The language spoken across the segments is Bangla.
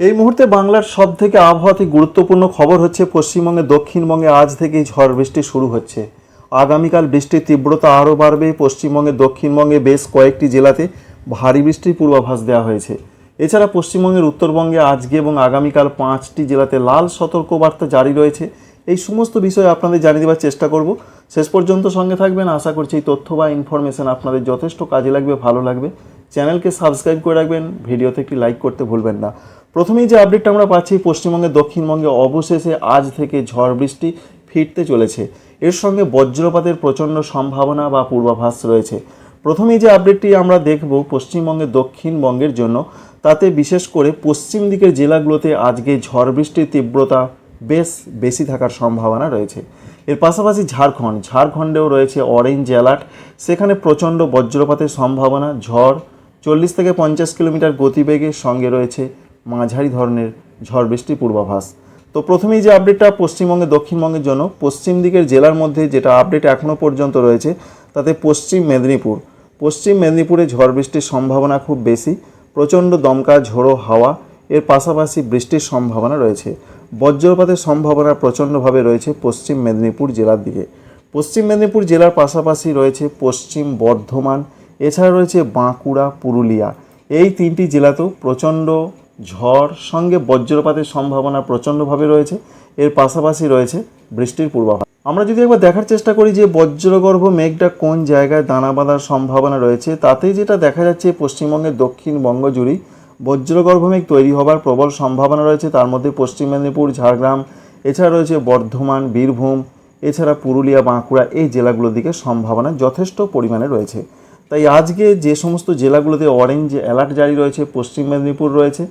এই মুহূর্তে বাংলার সবথেকে আবহাওয়াতে গুরুত্বপূর্ণ খবর হচ্ছে পশ্চিমবঙ্গে দক্ষিণবঙ্গে আজ থেকেই ঝড় বৃষ্টি শুরু হচ্ছে। আগামীকাল বৃষ্টির তীব্রতা আরও বাড়বে। পশ্চিমবঙ্গে দক্ষিণবঙ্গে বেশ কয়েকটি জেলাতে ভারী বৃষ্টির পূর্বাভাস দেওয়া হয়েছে। এছাড়া পশ্চিমবঙ্গের উত্তরবঙ্গে আজকে এবং আগামীকাল 5টি জেলাতে লাল সতর্কবার্তা জারি রয়েছে। এই সমস্ত বিষয়ে আপনাদের জানিয়ে দেওয়ার চেষ্টা করব। শেষ পর্যন্ত সঙ্গে থাকবেন। আশা করছি এই তথ্য বা ইনফরমেশন আপনাদের যথেষ্ট কাজে লাগবে, ভালো লাগবে। চ্যানেলকে সাবস্ক্রাইব করে রাখবেন, ভিডিওতে একটি লাইক করতে ভুলবেন না। প্রথমেই যে আপডেটটা আমরা পাচ্ছি, পশ্চিমবঙ্গে দক্ষিণবঙ্গে অবশেষে আজ থেকে ঝড় বৃষ্টি ফিরতে চলেছে। এর সঙ্গে বজ্রপাতের প্রচণ্ড সম্ভাবনা বা পূর্বাভাস রয়েছে। প্রথমেই যে আপডেটটি আমরা দেখব পশ্চিমবঙ্গে দক্ষিণবঙ্গের জন্য, তাতে বিশেষ করে পশ্চিম দিকের জেলাগুলোতে আজকে ঝড় বৃষ্টির তীব্রতা বেশ বেশি থাকার সম্ভাবনা রয়েছে। এর পাশাপাশি ঝাড়খণ্ডেও রয়েছে অরেঞ্জ অ্যালার্ট। সেখানে প্রচণ্ড বজ্রপাতের সম্ভাবনা, ঝড় 40 থেকে 50 কিলোমিটার গতিবেগের সঙ্গে রয়েছে মাঝারি ধরনের ঝড় বৃষ্টির পূর্বাভাস। তো প্রথমেই যে আপডেটটা পশ্চিমবঙ্গে দক্ষিণবঙ্গের জন্য, পশ্চিম দিকের জেলার মধ্যে যেটা আপডেট এখনও পর্যন্ত রয়েছে, তাতে পশ্চিম মেদিনীপুরে ঝড় বৃষ্টির সম্ভাবনা খুব বেশি। প্রচণ্ড দমকা ঝোড়ো হাওয়া, এর পাশাপাশি বৃষ্টির সম্ভাবনা রয়েছে। বজ্রপাতের সম্ভাবনা প্রচণ্ডভাবে রয়েছে পশ্চিম মেদিনীপুর জেলার দিকে। পশ্চিম মেদিনীপুর জেলার পাশাপাশি রয়েছে পশ্চিম বর্ধমান, এছাড়া রয়েছে বাঁকুড়া, পুরুলিয়া। এই 3টি জেলাতেও প্রচণ্ড ঝড় সঙ্গে বজ্রপাতের সম্ভাবনা প্রচণ্ডভাবে রয়েছে। এর পাশাপাশি রয়েছে বৃষ্টির পূর্বাভাস। আমরা যদি একবার দেখার চেষ্টা করি যে বজ্রগর্ভ মেঘটা কোন জায়গায় দানা বাঁধার সম্ভাবনা রয়েছে, তাতেই যেটা দেখা যাচ্ছে পশ্চিমবঙ্গের দক্ষিণবঙ্গ জুড়েই বজ্রগর্ভ মেঘ তৈরি হবার প্রবল সম্ভাবনা রয়েছে। তার মধ্যে পশ্চিম মেদিনীপুর, ঝাড়গ্রাম, এছাড়া রয়েছে বর্ধমান, বীরভূম, এছাড়া পুরুলিয়া, বাঁকুড়া, এই জেলাগুলোর দিকে সম্ভাবনা যথেষ্ট পরিমাণে রয়েছে। তাই আজকে যে সমস্ত জেলাগুলোতে অরেঞ্জ অ্যালার্ট জারি রয়েছে, পশ্চিম মেদিনীপুর রয়েছে,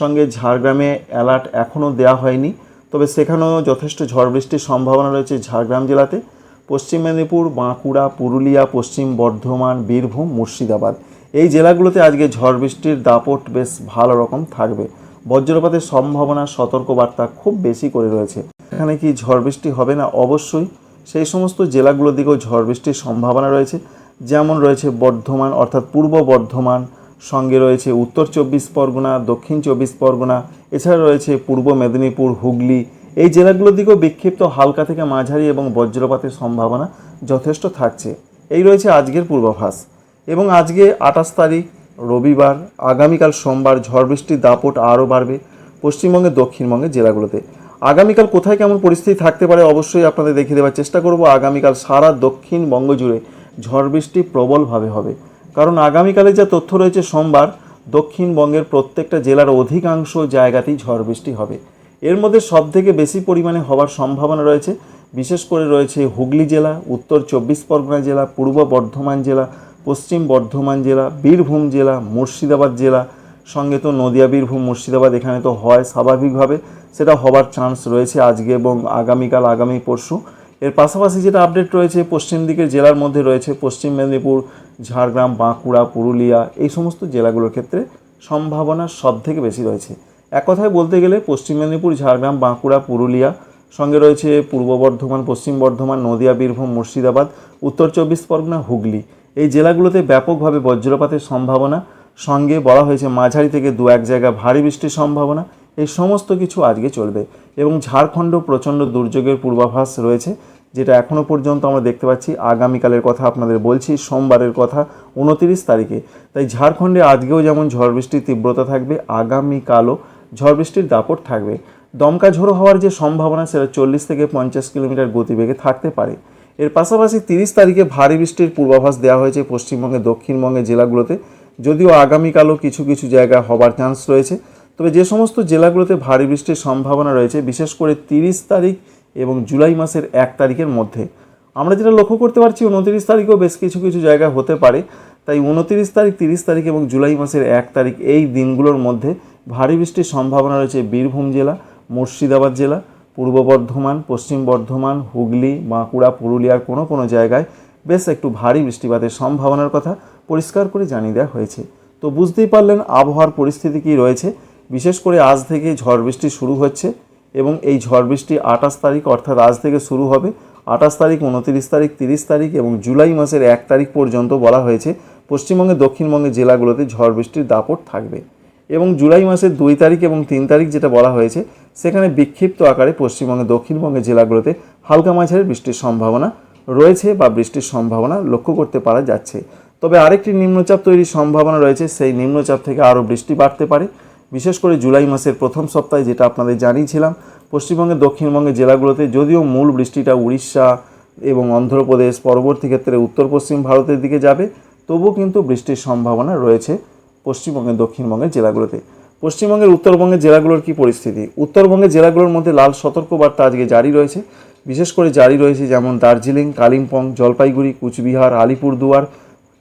সঙ্গে ঝাড়গ্রামে অ্যালার্ট এখনও দেওয়া হয়নি, তবে সেখানেও যথেষ্ট ঝড় বৃষ্টির সম্ভাবনা রয়েছে ঝাড়গ্রাম জেলাতে। পশ্চিম মেদিনীপুর, বাঁকুড়া, পুরুলিয়া, পশ্চিম বর্ধমান, বীরভূম, মুর্শিদাবাদ, এই জেলাগুলোতে আজকে ঝড় বৃষ্টির দাপট বেশ ভালো রকম থাকবে। বজ্রপাতের সম্ভাবনা, সতর্কবার্তা খুব বেশি করে রয়েছে। এখানে কি ঝড় বৃষ্টি হবে না? অবশ্যই সেই সমস্ত জেলাগুলোর দিকেও ঝড় বৃষ্টির সম্ভাবনা রয়েছে। যেমন রয়েছে বর্ধমান অর্থাৎ পূর্ব বর্ধমান, সঙ্গে রয়েছে উত্তর 24 পরগনা, দক্ষিণ 24 পরগনা, এছাড়া রয়েছে পূর্ব মেদিনীপুর, হুগলি, এই জেলাগুলোর দিকেও বিক্ষিপ্ত হালকা থেকে মাঝারি এবং বজ্রপাতের সম্ভাবনা যথেষ্ট থাকছে। এই রয়েছে আজকের পূর্বাভাস। এবং আজকে 28 তারিখ রবিবার, আগামীকাল সোমবার ঝড় বৃষ্টির দাপট আরও বাড়বে পশ্চিমবঙ্গের দক্ষিণবঙ্গের জেলাগুলোতে। আগামীকাল কোথায় কেমন পরিস্থিতি থাকতে পারে অবশ্যই আপনাদের দেখিয়ে দেওয়ার চেষ্টা করব। আগামীকাল সারা দক্ষিণবঙ্গ জুড়ে ঝড় বৃষ্টি প্রবলভাবে হবে, কারণ আগামীকালে যা তথ্য রয়েছে সোমবার দক্ষিণবঙ্গের প্রত্যেকটা জেলার অধিকাংশ জায়গাতেই ঝড় বৃষ্টি হবে। এর মধ্যে সবথেকে বেশি পরিমাণে হওয়ার সম্ভাবনা রয়েছে বিশেষ করে রয়েছে হুগলি জেলা, উত্তর 24 পরগনা জেলা, পূর্ব বর্ধমান জেলা, পশ্চিম বর্ধমান জেলা, বীরভূম জেলা, মুর্শিদাবাদ জেলা, সঙ্গে তো নদিয়া, বীরভূম, মুর্শিদাবাদ, এখানে তো হয় স্বাভাবিকভাবে, সেটা হবার চান্স রয়েছে আজকে এবং আগামীকাল, আগামী পরশু। এর পাশাপাশি যেটা আপডেট রয়েছে পশ্চিম দিকের জেলার মধ্যে রয়েছে পশ্চিম মেদিনীপুর, ঝাড়গ্রাম, বাঁকুড়া, পুরুলিয়া, এই সমস্ত জেলাগুলোর ক্ষেত্রে সম্ভাবনা সব থেকে বেশি রয়েছে। এক কথায় বলতে গেলে পশ্চিম মেদিনীপুর, ঝাড়গ্রাম, বাঁকুড়া, পুরুলিয়া, সঙ্গে রয়েছে পূর্ব বর্ধমান, পশ্চিম বর্ধমান, নদিয়া, বীরভূম, মুর্শিদাবাদ, উত্তর 24 পরগনা, হুগলি, এই জেলাগুলোতে ব্যাপকভাবে বজ্রপাতের সম্ভাবনা, সঙ্গে বলা হয়েছে মাঝারি থেকে 2-1 জায়গা ভারী বৃষ্টির সম্ভাবনা। এই সমস্ত কিছু আজকে চলবে। এবং ঝাড়খণ্ডেও প্রচণ্ড দুর্যোগের পূর্বাভাস রয়েছে, যেটা এখনও পর্যন্ত আমরা দেখতে পাচ্ছি। আগামীকালের কথা আপনাদের বলছি, সোমবারের কথা 29 তারিখে। তাই ঝাড়খণ্ডে আজকেও যেমন ঝড় বৃষ্টির তীব্রতা থাকবে, আগামীকালও ঝড় বৃষ্টির দাপট থাকবে। দমকা ঝোড়ো হওয়ার যে সম্ভাবনা সেটা 40 থেকে 50 কিলোমিটার গতিবেগে থাকতে পারে। এর পাশাপাশি 30 তারিখে ভারী বৃষ্টির পূর্বাভাস দেওয়া হয়েছে পশ্চিমবঙ্গে দক্ষিণবঙ্গের জেলাগুলোতে, যদিও আগামীকালও কিছু কিছু জায়গায় হবার চান্স রয়েছে। তবে যে সমস্ত জেলাগুলোতে ভারী বৃষ্টির সম্ভাবনা রয়েছে বিশেষ করে 30 তারিখ এবং জুলাই মাসের 1 তারিখের মধ্যে, আমরা যেটা লক্ষ্য করতে পারছি 29 তারিখেও বেশ কিছু কিছু জায়গা হতে পারে। তাই 29 তারিখ, 30 তারিখ এবং জুলাই মাসের 1 তারিখ এই দিনগুলোর মধ্যে ভারী বৃষ্টির সম্ভাবনা রয়েছে বীরভূম জেলা, মুর্শিদাবাদ জেলা, পূর্ব বর্ধমান, পশ্চিম বর্ধমান, হুগলি, বাঁকুড়া, পুরুলিয়ার কোনো কোনো জায়গায় বেশ একটু ভারী বৃষ্টিপাতের সম্ভাবনার কথা পরিষ্কার করে জানিয়ে দেওয়া হয়েছে। তো বুঝতেই পারলেন আবহাওয়ার পরিস্থিতি কী রয়েছে। বিশেষ করে আজ থেকে ঝড় বৃষ্টি শুরু হচ্ছে এবং এই ঝড় বৃষ্টি 28 তারিখ অর্থাৎ আজ থেকে শুরু হবে। 28 তারিখ, 29 তারিখ, 30 তারিখ এবং জুলাই মাসের 1 তারিখ পর্যন্ত বলা হয়েছে পশ্চিমবঙ্গের দক্ষিণবঙ্গের জেলাগুলোতে ঝড় বৃষ্টির দাপট থাকবে। এবং জুলাই মাসের 2 তারিখ এবং 3 তারিখ যেটা বলা হয়েছে সেখানে বিক্ষিপ্ত আকারে পশ্চিমবঙ্গের দক্ষিণবঙ্গের জেলাগুলোতে হালকা মাঝারি বৃষ্টির সম্ভাবনা রয়েছে বা বৃষ্টির সম্ভাবনা লক্ষ্য করতে পারা যাচ্ছে। তবে আরেকটি নিম্নচাপ তৈরির সম্ভাবনা রয়েছে, সেই নিম্নচাপ থেকে আরও বৃষ্টি বাড়তে পারে। বিশেষ করে জুলাই মাসের প্রথম সপ্তাহে যেটা আপনাদের জানিয়েছিলাম, পশ্চিমবঙ্গের দক্ষিণবঙ্গের জেলাগুলোতে যদিও মূল বৃষ্টিটা উড়িষ্যা এবং অন্ধ্রপ্রদেশ, পরবর্তী ক্ষেত্রে উত্তর পশ্চিম ভারতের দিকে যাবে, তবুও কিন্তু বৃষ্টির সম্ভাবনা রয়েছে পশ্চিমবঙ্গের দক্ষিণবঙ্গের জেলাগুলোতে। পশ্চিমবঙ্গের উত্তরবঙ্গের জেলাগুলোর কী পরিস্থিতি? উত্তরবঙ্গের জেলাগুলোর মধ্যে লাল সতর্কবার্তা আজকে জারি রয়েছে। বিশেষ করে জারি রয়েছে যেমন দার্জিলিং, কালিম্পং, জলপাইগুড়ি, কুচবিহার, আলিপুরদুয়ার,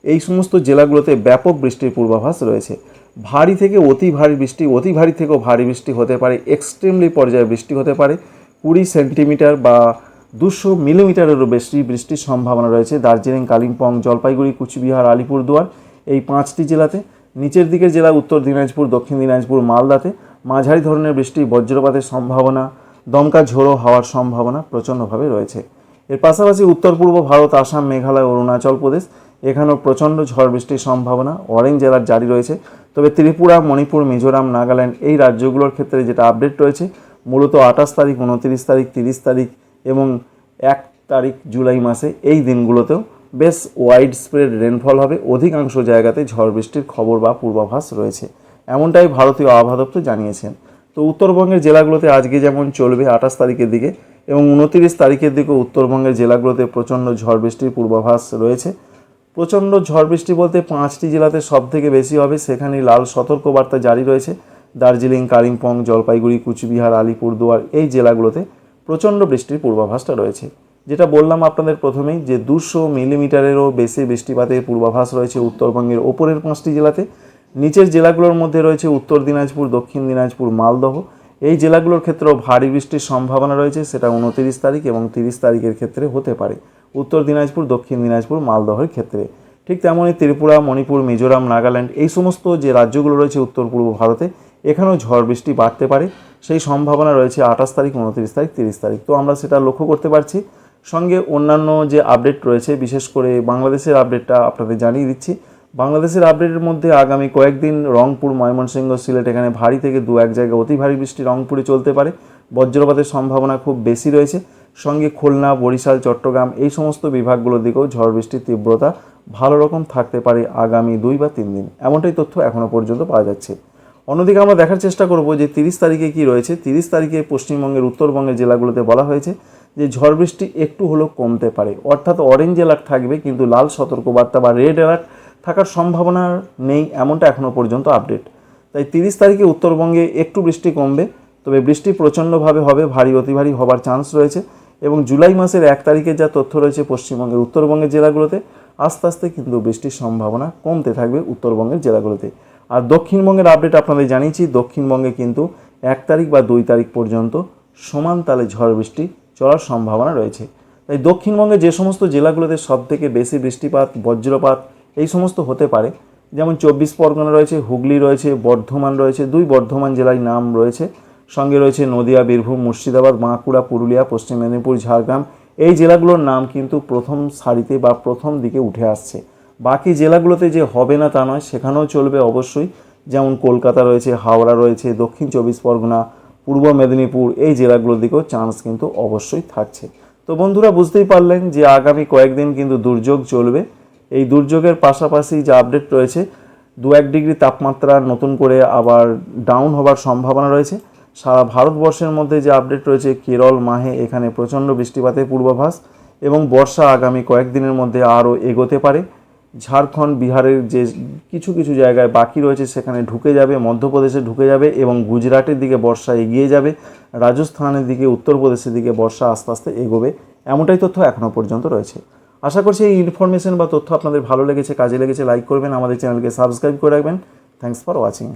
এই সমস্ত জেলাগুলোতে ব্যাপক বৃষ্টির পূর্বাভাস রয়েছে। ভারী থেকে অতি ভারী বৃষ্টি, অতি ভারী থেকেও ভারী বৃষ্টি হতে পারে, এক্সট্রিমলি পর্যায়ে বৃষ্টি হতে পারে। 20 সেন্টিমিটার বা 200 মিলিমিটারেরও বেশি বৃষ্টির সম্ভাবনা রয়েছে দার্জিলিং, কালিম্পং, জলপাইগুড়ি, কুচবিহার, আলিপুরদুয়ার এই 5টি জেলাতে। নিচের দিকের জেলা উত্তর দিনাজপুর, দক্ষিণ দিনাজপুর, মালদাতে মাঝারি ধরনের বৃষ্টি, বজ্রপাতের সম্ভাবনা, দমকা ঝোড়ো হওয়ার সম্ভাবনা প্রচণ্ডভাবে রয়েছে। এর পাশাপাশি উত্তর পূর্ব ভারত, আসাম, মেঘালয়, অরুণাচল প্রদেশ এখানেও প্রচণ্ড ঝড় বৃষ্টির সম্ভাবনা অরেঞ্জ অ্যালার্ট জারি রয়েছে। তবে ত্রিপুরা, মণিপুর, মিজোরাম, নাগাল্যান্ড এই রাজ্যগুলোর ক্ষেত্রে যেটা আপডেট রয়েছে মূলত 28 তারিখ, 29 তারিখ, 30 তারিখ এবং 1 তারিখ জুলাই মাসে এই দিনগুলোতেও বেশ ওয়াইড স্প্রেড রেনফল হবে। অধিকাংশ জায়গাতে ঝড় বৃষ্টির খবর বা পূর্বাভাস রয়েছে, এমনটাই ভারতীয় আবহাওয়া দপ্তর জানিয়েছেন। তো উত্তরবঙ্গের জেলাগুলোতে আজকে যেমন চলবে 28 তারিখের দিকে এবং 29 তারিখের দিকে উত্তরবঙ্গের জেলাগুলোতে প্রচণ্ড ঝড় বৃষ্টির পূর্বাভাস রয়েছে। প্রচণ্ড ঝড় বৃষ্টি বলতে 5টি জেলাতে সবথেকে বেশি হবে, সেখানেই লাল সতর্কবার্তা জারি রয়েছে। দার্জিলিং, কালিম্পং, জলপাইগুড়ি, কুচবিহার, আলিপুরদুয়ার এই জেলাগুলোতে প্রচণ্ড বৃষ্টির পূর্বাভাসটা রয়েছে। যেটা বললাম আপনাদের প্রথমেই যে 200 মিলিমিটারেরও বেশি বৃষ্টিপাতের পূর্বাভাস রয়েছে উত্তরবঙ্গের ওপরের 5টি জেলাতে। নিচের জেলাগুলোর মধ্যে রয়েছে উত্তর দিনাজপুর, দক্ষিণ দিনাজপুর, মালদহ এই জেলাগুলোর ক্ষেত্রেও ভারী বৃষ্টির সম্ভাবনা রয়েছে, সেটা 29 তারিখ এবং 30 তারিখের ক্ষেত্রে হতে পারে উত্তর দিনাজপুর, দক্ষিণ দিনাজপুর, মালদহের ক্ষেত্রে। ঠিক তেমনই ত্রিপুরা, মণিপুর, মিজোরাম, নাগাল্যান্ড এই সমস্ত যে রাজ্যগুলো রয়েছে উত্তর পূর্ব ভারতে এখানেও ঝড় বৃষ্টি বাড়তে পারে, সেই সম্ভাবনা রয়েছে 28 তারিখ, 29 তারিখ, 30 তারিখ। তো আমরা সেটা লক্ষ্য করতে পারছি। সঙ্গে অন্যান্য যে আপডেট রয়েছে, বিশেষ করে বাংলাদেশের আপডেটটা আপনাদের জানিয়ে দিচ্ছি। বাংলাদেশের আপডেটের মধ্যে আগামী কয়েকদিন রংপুর, ময়মনসিংহ, সিলেট এখানে ভারী থেকে 2-1 জায়গায় অতি ভারী বৃষ্টি রংপুরে চলতে পারে, বজ্রপাতের সম্ভাবনা খুব বেশি রয়েছে। সঙ্গে খুলনা, বরিশাল, চট্টগ্রাম এই সমস্ত বিভাগগুলোর দিকেও ঝড় বৃষ্টির তীব্রতা ভালো রকম থাকতে পারে আগামী 2 বা 3 দিন, এমনটাই তথ্য এখনও পর্যন্ত পাওয়া যাচ্ছে। অন্যদিকে আমরা দেখার চেষ্টা করব যে 30 তারিখে কী রয়েছে। 30 তারিখে পশ্চিমবঙ্গের উত্তরবঙ্গের জেলাগুলোতে বলা হয়েছে যে ঝড় বৃষ্টি একটু হলেও কমতে পারে, অর্থাৎ অরেঞ্জ অ্যালার্ট থাকবে কিন্তু লাল সতর্কবার্তা বা রেড অ্যালার্ট থাকার সম্ভাবনা নেই, এমনটা এখনও পর্যন্ত আপডেট। তাই 30 তারিখে উত্তরবঙ্গে একটু বৃষ্টি কমবে, তবে বৃষ্টি প্রচণ্ডভাবে হবে, ভারী অতি ভারী হবার চান্স রয়েছে। এবং জুলাই মাসের 1 তারিখে যা তথ্য রয়েছে পশ্চিমবঙ্গের উত্তরবঙ্গের জেলাগুলোতে আস্তে আস্তে কিন্তু বৃষ্টির সম্ভাবনা কমতে থাকবে উত্তরবঙ্গের জেলাগুলোতে। আর দক্ষিণবঙ্গের আপডেট আপনাদের জানিয়েছি, দক্ষিণবঙ্গে কিন্তু 1 তারিখ বা 2 তারিখ পর্যন্ত সমান তালে ঝড় বৃষ্টি চলার সম্ভাবনা রয়েছে। তাই দক্ষিণবঙ্গে যে সমস্ত জেলাগুলোতে সবথেকে বেশি বৃষ্টিপাত, বজ্রপাত এই সমস্ত হতে পারে, যেমন 24 পরগনা রয়েছে, হুগলি রয়েছে, বর্ধমান রয়েছে, 2 বর্ধমান জেলায় নাম রয়েছে, সঙ্গে রয়েছে নদিয়া, বীরভূম, মুর্শিদাবাদ, বাঁকুড়া, পুরুলিয়া, পশ্চিম মেদিনীপুর, ঝাড়গ্রাম এই জেলাগুলোর নাম কিন্তু প্রথম সারিতে বা প্রথম দিকে উঠে আসছে। বাকি জেলাগুলোতে যে হবে না তা নয়, সেখানেও চলবে অবশ্যই, যেমন কলকাতা রয়েছে, হাওড়া রয়েছে, দক্ষিণ 24 পরগনা, পূর্ব মেদিনীপুর এই জেলাগুলোর দিকেও চান্স কিন্তু অবশ্যই থাকছে। তো বন্ধুরা বুঝতেই পারলেন যে আগামী কয়েকদিন কিন্তু দুর্যোগ চলবে। এই দুর্যোগের পাশাপাশি যে আপডেট রয়েছে 2-1 ডিগ্রি তাপমাত্রা নতুন করে আবার ডাউন হবার সম্ভাবনা রয়েছে। সারা ভারতবর্ষের মধ্যে যে আপডেট রয়েছে কেরল, মাহে এখানে প্রচণ্ড বৃষ্টিপাতের পূর্বাভাস এবং বর্ষা আগামী কয়েকদিনের মধ্যে আরও এগোতে পারে। ঝাড়খণ্ড, বিহারের যে কিছু কিছু জায়গায় বাকি রয়েছে সেখানে ঢুকে যাবে, মধ্যপ্রদেশে ঢুকে যাবে এবং গুজরাটের দিকে বর্ষা এগিয়ে যাবে, রাজস্থানের দিকে, উত্তরপ্রদেশের দিকে বর্ষা আস্তে আস্তে এগোবে, এমনটাই তথ্য এখনও পর্যন্ত রয়েছে। আশা করছি এই ইনফরমেশন বা তথ্য আপনাদের ভালো লেগেছে, কাজে লেগেছে। লাইক করবেন, আমাদের চ্যানেলকে সাবস্ক্রাইব করে রাখবেন। Thanks for watching.